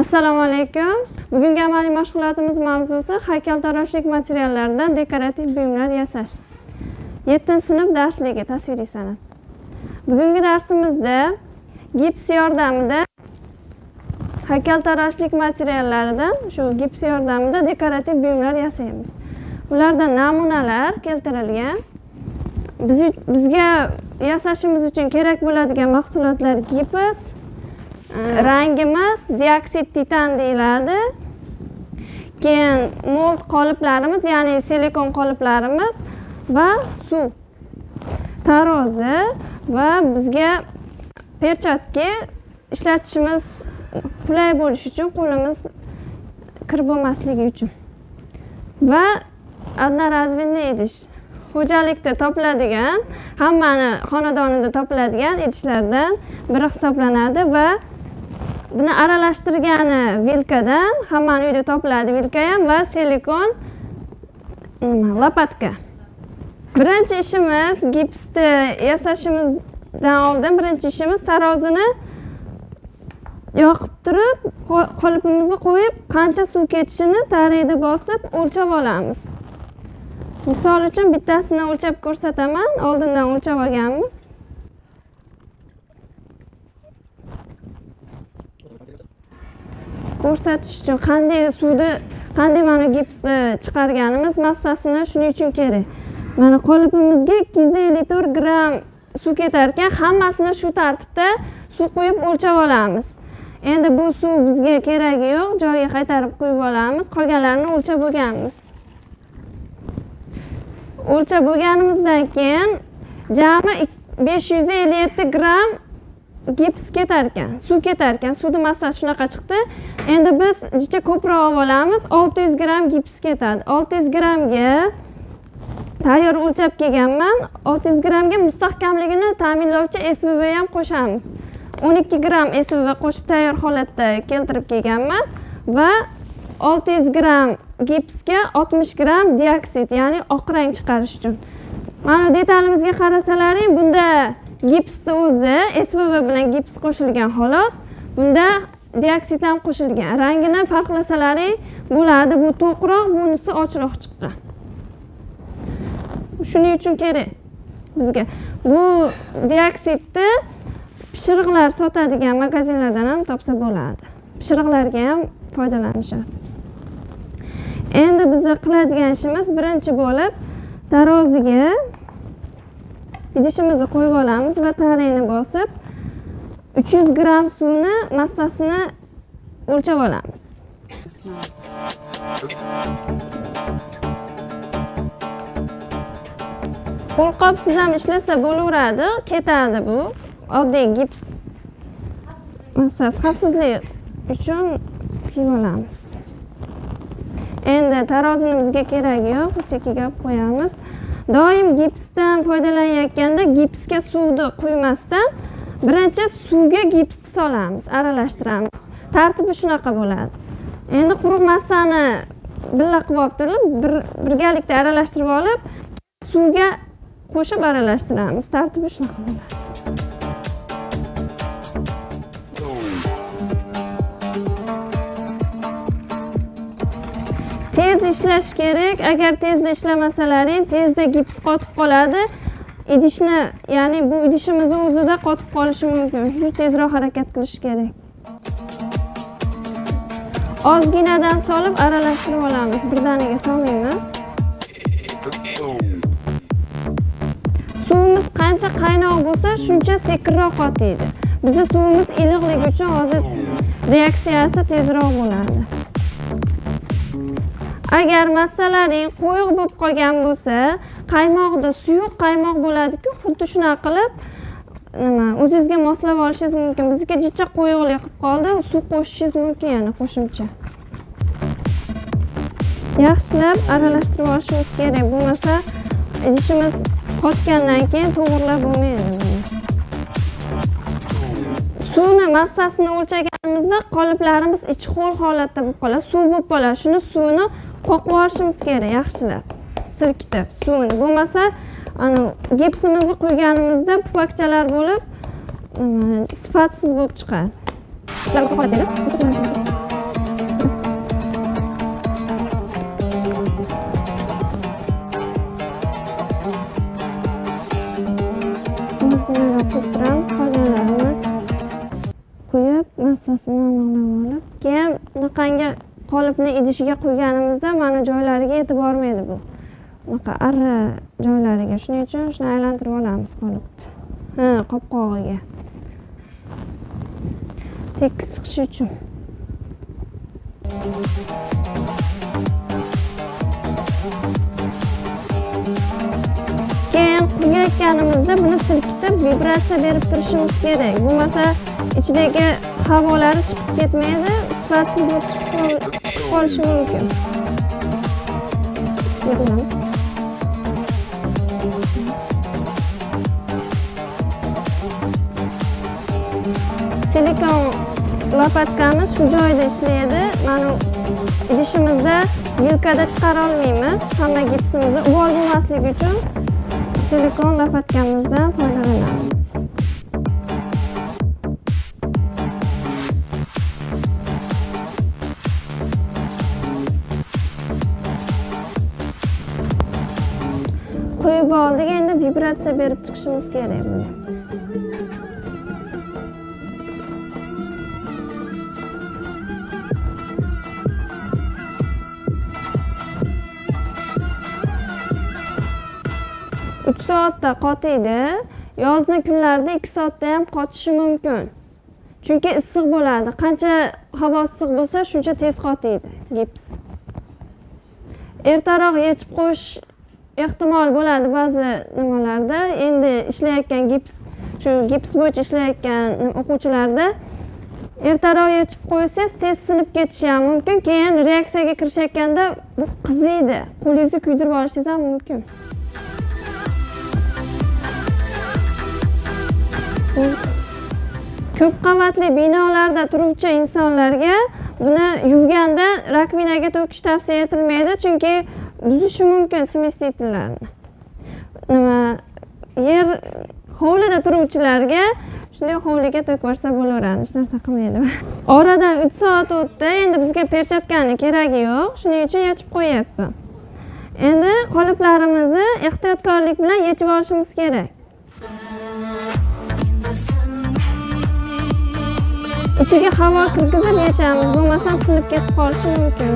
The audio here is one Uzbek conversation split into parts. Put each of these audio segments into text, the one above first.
Assalomu alaykum. Bugungi amaliy mashg'ulotimiz mavzusi haykaltaroshlik materiallaridan dekorativ buyumlar yasash. 7-sinf darsligi tasviriy san'at. Bugungi darsimizda gips yordamida haykaltaroshlik materiallaridan gips yordamida dekorativ buyumlar yasaymiz. Ularda namunalar keltirilgan. Bizga yasashimiz uchun kerak bo'ladigan mahsulotlar gips, rangimiz dioksid titan deyiladi. Keyin mold qoliplarimiz, ya'ni silikon qoliplarimiz va suv, tarozi va bizga perchatki ishlatishimiz qulay bo'lishi uchun, qo'limiz kir bo'lmasligi uchun va одноразовый idish. Xo'jalikda topiladigan, hammani xonadonida topiladigan idishlardan biri hisoblanadi va buni aralashtirgani vilkadan, hammani uyda topiladi vilka ham va silikon lopatka. Birinchi ishimiz gipsni yasashimizdan oldin birinchi ishimiz tarozini yoqib turib, qolipimizni qo'yib, qancha suv ketishini tariyda bosib o'lchab olamiz. Misol uchun bittasini o'lchab ko'rsataman, oldindan o'lchab olganmiz. Ko'rsatish uchun qanday mana gipsni chiqarganimiz massasini shuning uchun kerak. Mana qolipimizga 254 gram suv ketar ekan, hammasini shu tartibda suv qo'yib o'lchab olamiz. Endi bu suv bizga keragi yo'q, joyiga qaytarib qo'yib olamiz. Qolganlarini o'lchab bo'lganmiz. O'lchab bo'lganimizdan keyin jami 557 gram gips ketar ekan, suv ketar ekan. Suvning massasi shunaqa chiqdi. Endi biz jicha ko'proq olib olamiz. 600 gram gips ketadi. 600 gramga tayyor o'lchab kelganman. 600 gramga mustahkamligini ta'minlovchi SVV ham qo'shamiz. 12 gram SVV qo'shib tayyor holatda keltirib kelganman va 600 gram gipsga 60 gram dioksid, ya'ni oq rang chiqarish uchun. Mana detalimizga qarasalaring, bunda gipsni o'zi SVV bilan gips qo'shilgan xolos. Bunda dioksid ham qo'shilgan. Rangini farqlasalaring bo'ladi. Bu to'qroq, bunisi ochiqroq chiqqan. Shuning uchun kerak bizga. Bu dioksidni pishiriqlar sotadigan magazinlardan ham topsa bo'ladi. Pishiriqlarga ham foydalanishadi. Endi bizga qiladigan ishimiz birinchi bo'lib taroziga idishimizni qo'yib olamiz va tariyni bosib 300 gram suvni massasini o'lchab olamiz. Qo'lqopsiz ham ishlasa bo'laveradi, ketadi bu. Oddiy gips massasi xavfsizlik uchun kiyib olamiz. Endi tarozini bizga keragi yo'q, chekiga olib qo'yamiz. Doim gipsdan foydalanayotganda gipsga suvni quymasdan birinchi suvga gipsni solamiz, aralashtiramiz. Tartibi shunaqa bo'ladi. Endi quruq massani billa qilib olib turib, birgalikda aralashtirib olib, suvga qo'shib aralashtiramiz. Tartibi shunaqa bo'ladi. Tez ishlash kerak. Agar tezda ishlamasalaring, tezda gips qotib qoladi. Idishni, ya'ni bu idishimiz o'zida qotib qolishi mumkin. Shu tezroq harakat qilish kerak. Ozginadan solib aralashtirib olamiz. Birdaniga solmaymiz. Suvimiz qancha qaynoq bo'lsa, shuncha sekinroq qotadi. Bizning suvimiz iliqligi uchun hozir reaksiyasi tezroq bo'ladi. Agar massalaring qo'yiq bo'lib qolgan bo'lsa, qaymoqda suyuq qaymoq bo'ladi-ku, xuddi shunaqa qilib o'zingizga moslab olishingiz mumkin. Bizga jicha qo'yiqli qilib qoldi, suv qo'shishingiz mumkin, yana qo'shimcha. Yaxshilab aralashtirib olishimiz kerak. Bo'lmasa idishimiz qotgandan keyin to'g'rilab bo'lmaydi. Suvni massasini o'lchaganimizda qoliplarimiz ichi ho'l holatda bo'lib qoladi, suv bo'lib qoladi. Shuni suvni qoqib olishimiz kerak, yaxshilab silkitib suvni. Bo'lmasa ana gipsimizni quyganimizda pufakchalar bo'lib sifatsiz bo'lib chiqadi. Ularni holatini quyib massasini aniqlab olib, keyin bunaqangi qolipni idishiga quyganimizda mana joylariga yetib bormaydi bu. Bunaqa arra joylariga. Shuning uchun shuni aylantirib olamiz qolipni. Qopqog'iga. Tekis chiqishi uchun. Keyin quyayotganimizda buni silkitib vibratsiya berib turishimiz kerak. Bo'lmasa ichidagi havolari chiqib ketmaydi, sifatsiz bo'lib chiqib qolishi mumkin. Silikon lopatkamiz shu joyda ishlaydi. Mana idishimizda yilkada chiqara olmaymiz. Hamma gipsimizni uvol bo'lmasligi uchun silikon lopatkamizdan foydalanamiz. Quyib oldik, endi vibratsiya berib chiqishimiz kerak buni. Uch soatda qotiydi. Yozgi kunlarda 2 soatda ham qotishi mumkin. Chunki issiq bo'ladi. Qancha havo issiq bo'lsa, shuncha tez qotiydi gips. Ertaroq yechib qo'yish ehtimol bo'ladi ba'zi nimalarda. Endi ishlayotgan shu gips bo'yicha ishlayotgan o'quvchilarda ertaroq yechib qo'ysangiz tez sinib ketishi ham mumkin. Keyin reaksiyaga kirishayotganda bu qiziydi. Qo'lingizni kuydirib olishingiz ham mumkin. Ko'p qavatli binolarda turuvchi insonlarga buni yuvganda rakvinaga to'kish tavsiya etilmaydi, chunki buzishi mumkin smesителlarni. Yer hovlida turuvchilarga shunday hovliga to'kib yuborsa bo'laveradi, hech narsa qilmaydi. Oradan 3 soat o'tdi, endi bizga perchatkani keragi yo'q, shuning uchun yechib qo'yapman. Endi qoliplarimizni ehtiyotkorlik bilan yechib olishimiz kerak. İchiga havo kirgizib yechamiz, bo'lmasa sinib ketib qolishi mumkin.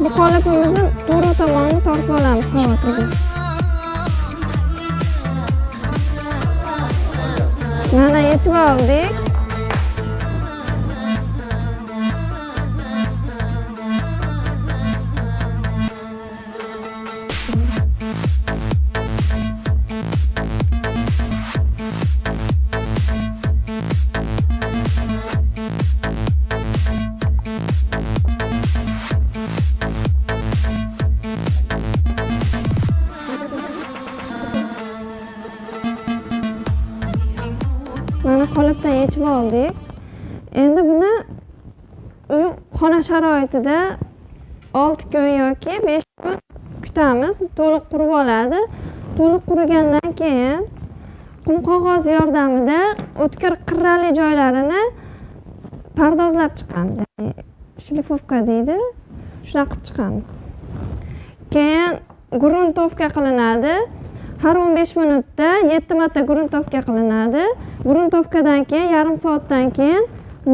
Bu qolipimizni to'g'ri tomonini tortib olamiz havo kirgizib. Mana yechib oldik. Mana qolipdan yechib oldik. Endi buni xona sharoitida 6 kun yoki 5 kun kutamiz, to'liq qurib oladi. To'liq qurigandan keyin qum qog'oz yordamida o'tkir qirrali joylarini pardozlab chiqamiz. Ya'ni shlifovka deydi. Shuna qilib chiqamiz. Keyin gruntovka qilinadi. Har 15 minutda 7 marta gruntovka qilinadi. Gruntovkadan keyin yarim soatdan keyin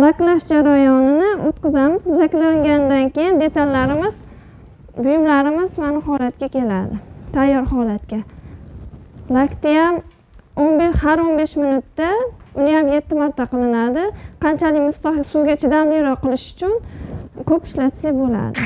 laklash jarayonini o'tkazamiz. Laklangandan keyin detallarimiz, buyumlarimiz mana holatga keladi. Tayyor holatga. Lakni ham har 15 minutda, uni ham 7 marta qilinadi. Qanchalik mustahkam suvga chidamliroq qilish uchun ko'p ishlatsak bo'ladi.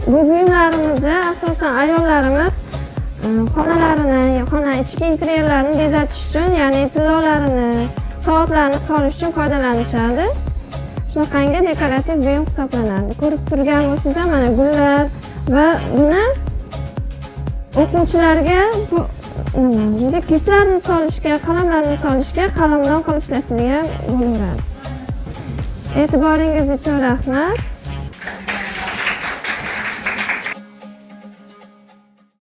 bu buyumlarimizni asosan ayollarimiz xonalarini, xona ichki interyerlarini bezatish uchun, ya'ni tillolarini, soatlarni solish uchun foydalanishadi. Shunaqangi dekorativ buyum hisoblanadi. Ko'rib turgan bo'lsangiz, mana gullar va buni o'quvchilarga kitlarni solishga, qalamlarni solishga qalamdon qilib ishlatadigan bo'laveradi. E'tiboringiz uchun rahmat.